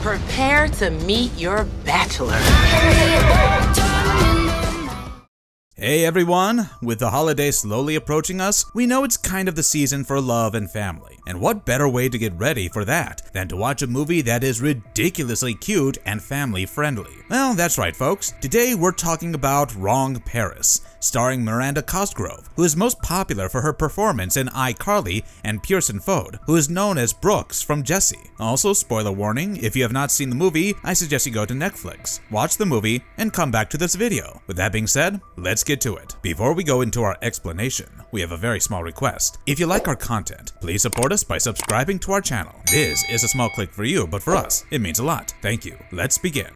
Prepare to meet your bachelor. Hey everyone! With the holiday slowly approaching us, we know it's kind of the season for love and family. And what better way to get ready for that than to watch a movie that is ridiculously cute and family friendly? Well, that's right folks. Today we're talking about Wrong Paris, starring Miranda Cosgrove, who is most popular for her performance in iCarly, and Pearson Fode, who is known as Brooks from Jessie. Also, spoiler warning, if you have not seen the movie, I suggest you go to Netflix, watch the movie, and come back to this video. With that being said, let's get to it. Before we go into our explanation, we have a very small request. If you like our content, please support us by subscribing to our channel. This is a small click for you, but for us, it means a lot. Thank you. Let's begin.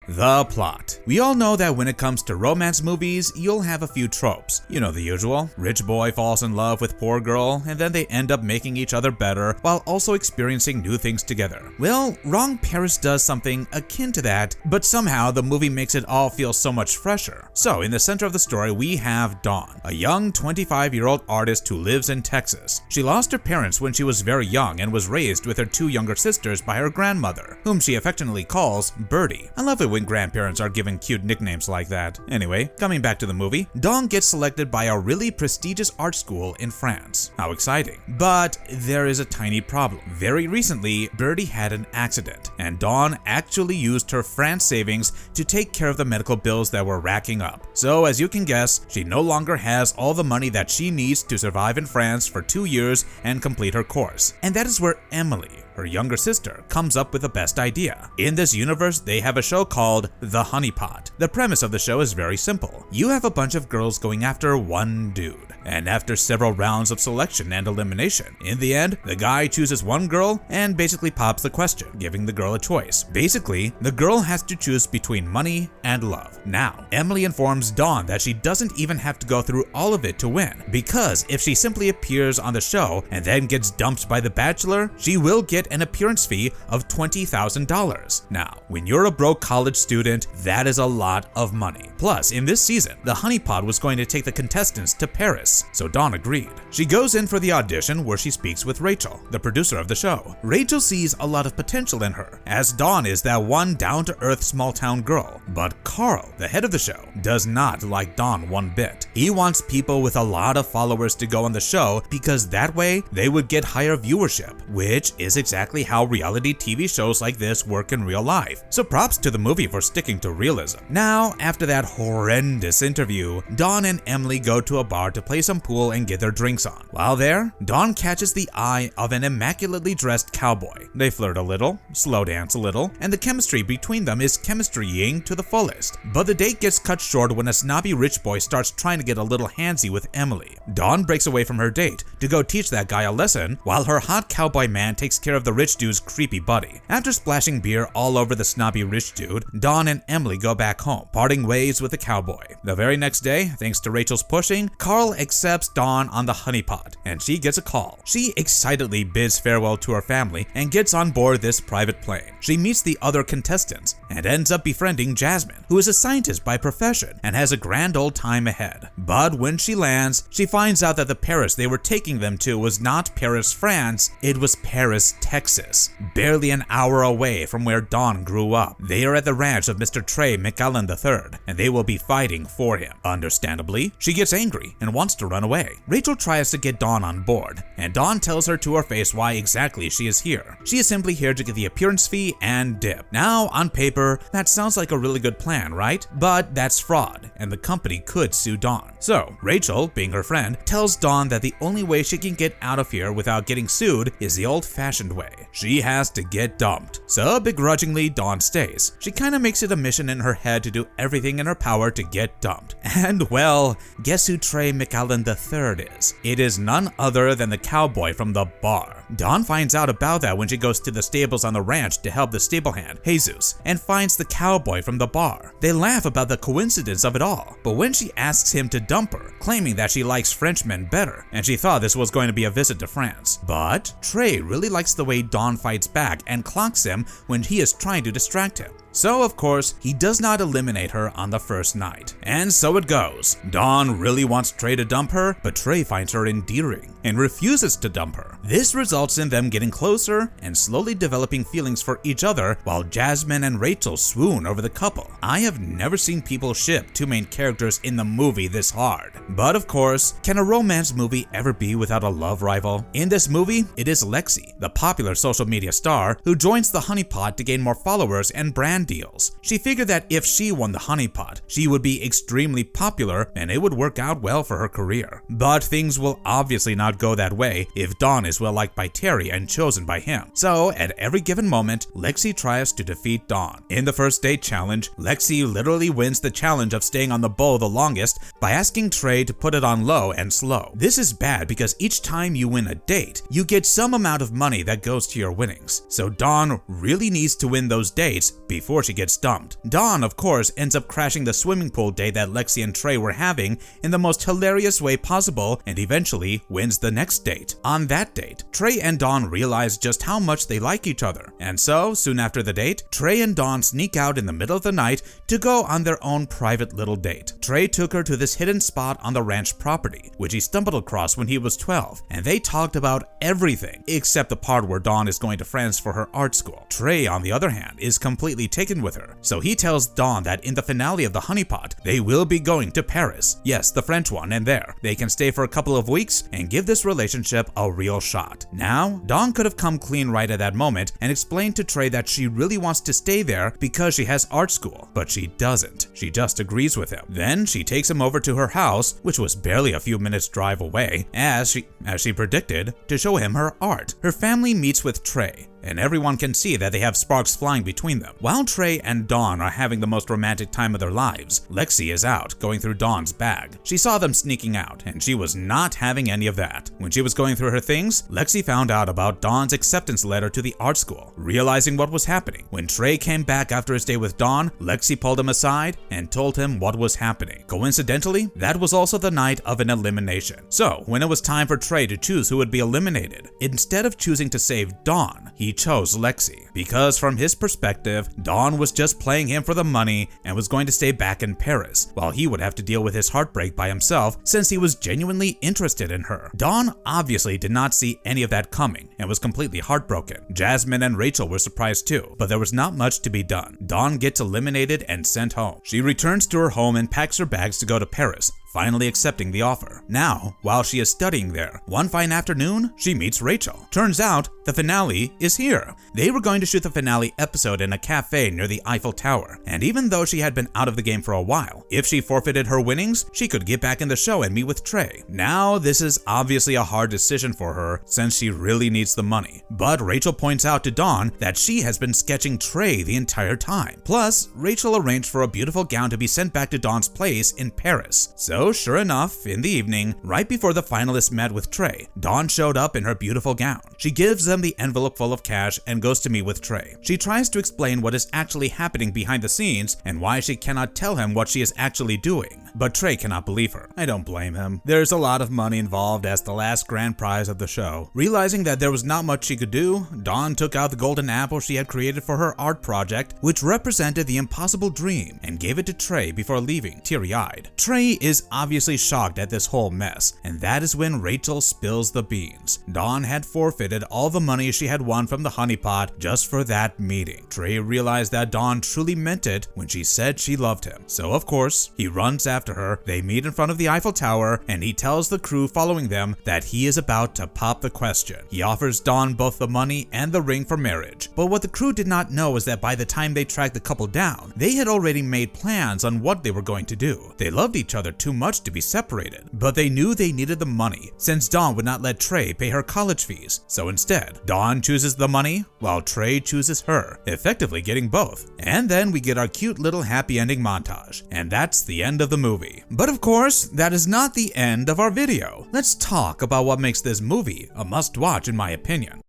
The plot. We all know that when it comes to romance movies, you'll have a few tropes. You know the usual. Rich boy falls in love with poor girl, and then they end up making each other better while also experiencing new things together. Well, Wrong Paris does something akin to that, but somehow the movie makes it all feel so much fresher. So, in the center of the story, we have Dawn, a young 25-year-old artist who lives in Texas. She lost her parents when she was very young and was raised with her two younger sisters by her grandmother, whom she affectionately calls Birdie. I love it when grandparents are given cute nicknames like that. Anyway, coming back to the movie, Dawn gets selected by a really prestigious art school in France. How exciting. But there is a tiny problem. Very recently, Birdie had an accident, and Dawn actually used her France savings to take care of the medical bills that were racking up. So as you can guess, she no longer has all the money that she needs to survive in France for 2 years and complete her course. And that is where Emily, her younger sister, comes up with the best idea. In this universe, they have a show called The Honey Pot. The premise of the show is very simple. You have a bunch of girls going after one dude, and after several rounds of selection and elimination, in the end, the guy chooses one girl and basically pops the question, giving the girl a choice. Basically, the girl has to choose between money and love. Now, Emily informs Dawn that she doesn't even have to go through all of it to win, because if she simply appears on the show and then gets dumped by the bachelor, she will get an appearance fee of $20,000. Now, when you're a broke college student, that is a lot of money. Plus, in this season, the Honey Pot was going to take the contestants to Paris, so Dawn agreed. She goes in for the audition where she speaks with Rachel, the producer of the show. Rachel sees a lot of potential in her, as Dawn is that one down-to-earth small-town girl. But Carl, the head of the show, does not like Dawn one bit. He wants people with a lot of followers to go on the show because that way they would get higher viewership, which is exactly how reality TV shows like this work in real life. So props to the movie for sticking to realism. Now, after that horrendous interview, Dawn and Emily go to a bar to play some pool and get their drinks on. While there, Dawn catches the eye of an immaculately dressed cowboy. They flirt a little, slow dance a little, and the chemistry between them is chemistrying to the fullest. But the date gets cut short when a snobby rich boy starts trying to get a little handsy with Emily. Dawn breaks away from her date to go teach that guy a lesson, while her hot cowboy man takes care of the rich dude's creepy buddy. After splashing beer all over the snobby rich dude, Dawn and Emily go back home, parting ways with the cowboy. The very next day, thanks to Rachel's pushing, Carl accepts Dawn on the Honey Pot, and she gets a call. She excitedly bids farewell to her family and gets on board this private plane. She meets the other contestants and ends up befriending Jasmine, who is a scientist by profession and has a grand old time ahead. But when she lands, she finds out that the Paris they were taking them to was not Paris, France, it was Paris, Texas, barely an hour away from where Dawn grew up. They are at the ranch of Mr. Trey McAllen III, and they will be fighting for him. Understandably, she gets angry and wants to run away. Rachel tries to get Dawn on board, and Dawn tells her to her face why exactly she is here. She is simply here to get the appearance fee and dip. Now, on paper, that sounds like a really good plan, right? But that's fraud, and the company could sue Dawn. So, Rachel, being her friend, tells Dawn that the only way she can get out of here without getting sued is the old-fashioned way. She has to get dumped. So, begrudgingly, Dawn stays. She kinda makes it a mission in her head to do everything in her power to get dumped. And, well, guess who Trey McAllen III is? It is none other than the cowboy from the bar. Dawn finds out about that when she goes to the stables on the ranch to help the stable hand, Jesus, and finds the cowboy from the bar. They laugh about the coincidence of it all, but when she asks him to dump her, claiming that she likes Frenchmen better, and she thought this was going to be a visit to France. But Trey really likes the way Dawn fights back and clocks him when he is trying to distract him. So of course, he does not eliminate her on the first night. And so it goes. Dawn really wants Trey to dump her, but Trey finds her endearing and refuses to dump her. This results in them getting closer and slowly developing feelings for each other while Jasmine and Rachel swoon over the couple. I have never seen people ship two main characters in the movie this hard. But of course, can a romance movie ever be without a love rival? In this movie, it is Lexi, the popular social media star, who joins the honeypot to gain more followers and brand deals. She figured that if she won the honeypot, she would be extremely popular and it would work out well for her career. But things will obviously not go that way if Dawn is well liked by Terry and chosen by him. So at every given moment, Lexi tries to defeat Dawn. In the first date challenge, Lexi literally wins the challenge of staying on the bow the longest by asking Trey to put it on low and slow. This is bad because each time you win a date, you get some amount of money that goes to your winnings. So Dawn really needs to win those dates before she gets dumped. Dawn, of course, ends up crashing the swimming pool date that Lexi and Trey were having in the most hilarious way possible and eventually wins the next date. On that date, Trey and Dawn realize just how much they like each other. And so, soon after the date, Trey and Dawn sneak out in the middle of the night to go on their own private little date. Trey took her to this hidden spot on the ranch property, which he stumbled across when he was 12, and they talked about everything except the part where Dawn is going to France for her art school. Trey, on the other hand, is completely taken with her, so he tells Dawn that in the finale of the honeypot, they will be going to Paris. Yes, the French one, and there, they can stay for a couple of weeks and give this relationship a real shot. Now, Dawn could have come clean right at that moment and explained to Trey that she really wants to stay there because she has art school, but she doesn't. She just agrees with him. Then she takes him over to her house, which was barely a few minutes drive away, as she predicted, to show him her art. Her family meets with Trey, and everyone can see that they have sparks flying between them. While Trey and Dawn are having the most romantic time of their lives, Lexi is out going through Dawn's bag. She saw them sneaking out, and she was not having any of that. When she was going through her things, Lexi found out about Dawn's acceptance letter to the art school. Realizing what was happening, when Trey came back after his day with Dawn, Lexi pulled him aside and told him what was happening. Coincidentally, that was also the night of an elimination. So, when it was time for Trey to choose who would be eliminated, instead of choosing to save Dawn, he chose Lexi, because from his perspective, Dawn was just playing him for the money and was going to stay back in Paris, while he would have to deal with his heartbreak by himself since he was genuinely interested in her. Dawn obviously did not see any of that coming and was completely heartbroken. Jasmine and Rachel were surprised too, but there was not much to be done. Dawn gets eliminated and sent home. She returns to her home and packs her bags to go to Paris, finally accepting the offer. Now, while she is studying there, one fine afternoon, she meets Rachel. Turns out, the finale is here. They were going to shoot the finale episode in a cafe near the Eiffel Tower, and even though she had been out of the game for a while, if she forfeited her winnings, she could get back in the show and meet with Trey. Now, this is obviously a hard decision for her since she really needs the money, but Rachel points out to Dawn that she has been sketching Trey the entire time. Plus, Rachel arranged for a beautiful gown to be sent back to Dawn's place in Paris. So sure enough, in the evening, right before the finalists met with Trey, Dawn showed up in her beautiful gown. She gives them the envelope full of cash and goes to meet with Trey. She tries to explain what is actually happening behind the scenes and why she cannot tell him what she is actually doing. But Trey cannot believe her. I don't blame him. There's a lot of money involved as the last grand prize of the show. Realizing that there was not much she could do, Dawn took out the golden apple she had created for her art project, which represented the impossible dream, and gave it to Trey before leaving, teary-eyed. Trey is obviously shocked at this whole mess, and that is when Rachel spills the beans. Dawn had forfeited all the money she had won from the honeypot just for that meeting. Trey realized that Dawn truly meant it when she said she loved him. So of course, he runs after her, they meet in front of the Eiffel Tower, and he tells the crew following them that he is about to pop the question. He offers Dawn both the money and the ring for marriage. But what the crew did not know is that by the time they tracked the couple down, they had already made plans on what they were going to do. They loved each other too much to be separated, but they knew they needed the money since Dawn would not let Trey pay her college fees. So instead, Dawn chooses the money while Trey chooses her, effectively getting both. And then we get our cute little happy ending montage, and that's the end of the movie. But of course, that is not the end of our video. Let's talk about what makes this movie a must-watch in my opinion.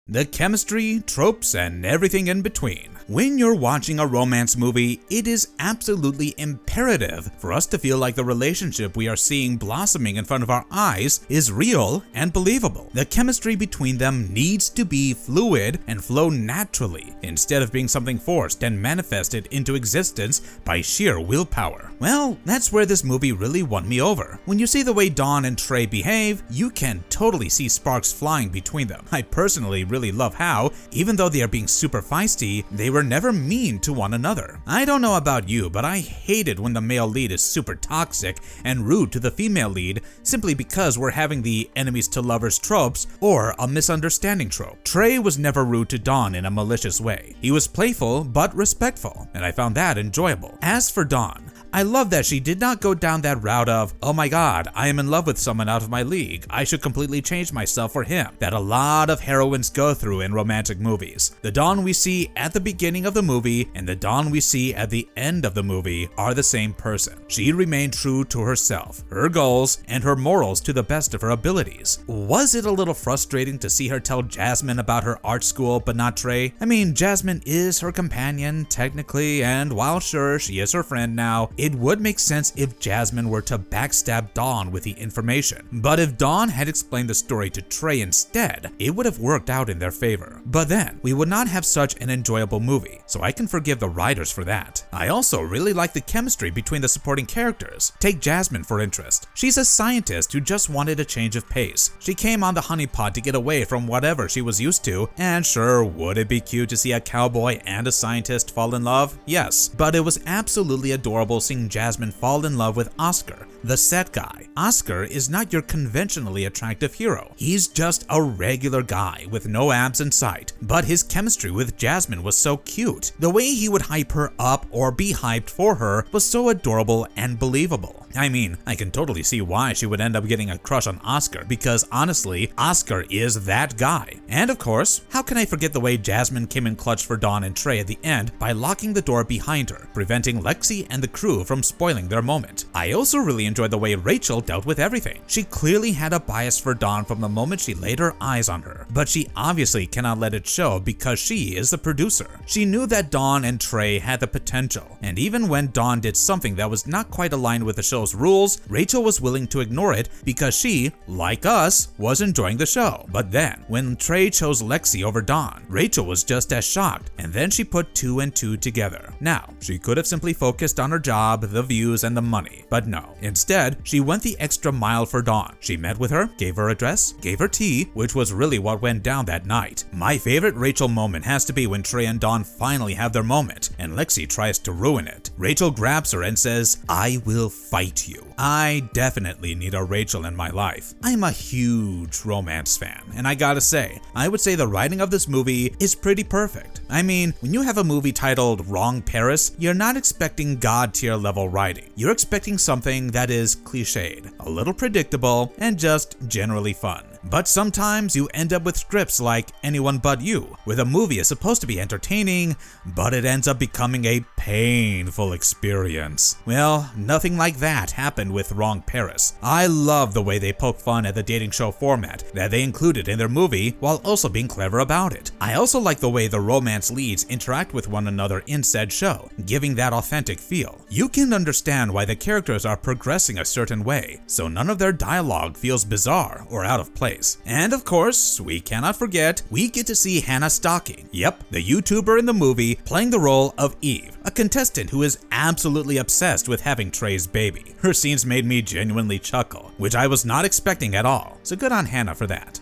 The chemistry, tropes, and everything in between. When you're watching a romance movie, it is absolutely imperative for us to feel like the relationship we are seeing blossoming in front of our eyes is real and believable. The chemistry between them needs to be fluid and flow naturally, instead of being something forced and manifested into existence by sheer willpower. Well, that's where this movie really won me over. When you see the way Dawn and Trey behave, you can totally see sparks flying between them. I personally really love how, even though they are being super feisty, they were never mean to one another. I don't know about you, but I hate it when the male lead is super toxic and rude to the female lead simply because we're having the enemies to lovers tropes or a misunderstanding trope. Trey was never rude to Dawn in a malicious way. He was playful but respectful, and I found that enjoyable. As for Dawn, I love that she did not go down that route of, oh my god, I am in love with someone out of my league, I should completely change myself for him, that a lot of heroines go through in romantic movies. The Dawn we see at the beginning of the movie and the Dawn we see at the end of the movie are the same person. She remained true to herself, her goals, and her morals to the best of her abilities. Was it a little frustrating to see her tell Jasmine about her art school but not Trey? I mean, Jasmine is her companion, technically, and while sure, she is her friend now, it would make sense if Jasmine were to backstab Dawn with the information. But if Dawn had explained the story to Trey instead, it would have worked out in their favor. But then, we would not have such an enjoyable movie, so I can forgive the writers for that. I also really like the chemistry between the supporting characters. Take Jasmine for interest. She's a scientist who just wanted a change of pace. She came on the honeypot to get away from whatever she was used to, and sure, would it be cute to see a cowboy and a scientist fall in love? Yes, but it was absolutely adorable seeing Jasmine fall in love with Oscar, the set guy. Oscar is not your conventionally attractive hero. He's just a regular guy with no abs in sight, but his chemistry with Jasmine was so cute. The way he would hype her up or be hyped for her was so adorable and believable. I mean, I can totally see why she would end up getting a crush on Oscar, because honestly, Oscar is that guy. And of course, how can I forget the way Jasmine came in clutch for Dawn and Trey at the end by locking the door behind her, preventing Lexi and the crew from spoiling their moment. I also really enjoyed the way Rachel dealt with everything. She clearly had a bias for Dawn from the moment she laid her eyes on her, but she obviously cannot let it show because she is the producer. She knew that Dawn and Trey had the potential, and even when Dawn did something that was not quite aligned with the show's rules, Rachel was willing to ignore it because she, like us, was enjoying the show. But then, when Trey chose Lexi over Dawn, Rachel was just as shocked, and then she put 2 and 2 together. Now, she could have simply focused on her job, the views, and the money, but no. Instead, she went the extra mile for Dawn. She met with her, gave her a dress, gave her tea, which was really what went down that night. My favorite Rachel moment has to be when Trey and Dawn finally have their moment, and Lexi tries to ruin it. Rachel grabs her and says, "I will fight you." I definitely need a Rachel in my life. I'm a huge romance fan, and I gotta say, I would say the writing of this movie is pretty perfect. I mean, when you have a movie titled Wrong Paris, you're not expecting god-tier level writing. You're expecting something that is cliched, a little predictable, and just generally fun. But sometimes you end up with scripts like Anyone But You, where the movie is supposed to be entertaining, but it ends up becoming a painful experience. Well, nothing like that happened with Wrong Paris. I love the way they poke fun at the dating show format that they included in their movie while also being clever about it. I also like the way the romance leads interact with one another in said show, giving that authentic feel. You can understand why the characters are progressing a certain way, so none of their dialogue feels bizarre or out of place. And of course, we cannot forget, we get to see Hannah Stocking, yep, the YouTuber in the movie, playing the role of Eve, a contestant who is absolutely obsessed with having Trey's baby. Her scenes made me genuinely chuckle, which I was not expecting at all, so good on Hannah for that.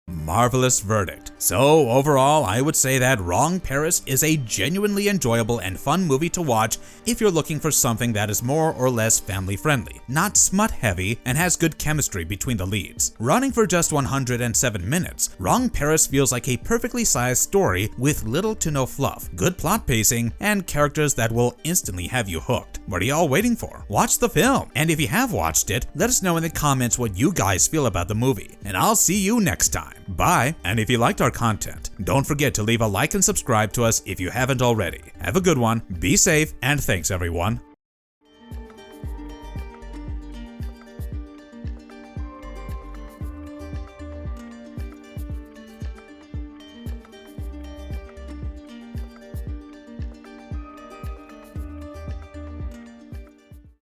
Marvelous verdict. So overall, I would say that Wrong Paris is a genuinely enjoyable and fun movie to watch if you're looking for something that is more or less family friendly, not smut heavy, and has good chemistry between the leads. Running for just 107 minutes, Wrong Paris feels like a perfectly sized story with little to no fluff, good plot pacing, and characters that will instantly have you hooked. What are y'all waiting for? Watch the film! And if you have watched it, let us know in the comments what you guys feel about the movie, and I'll see you next time. Bye, and if you liked our content, don't forget to leave a like and subscribe to us if you haven't already. Have a good one, be safe, and thanks everyone.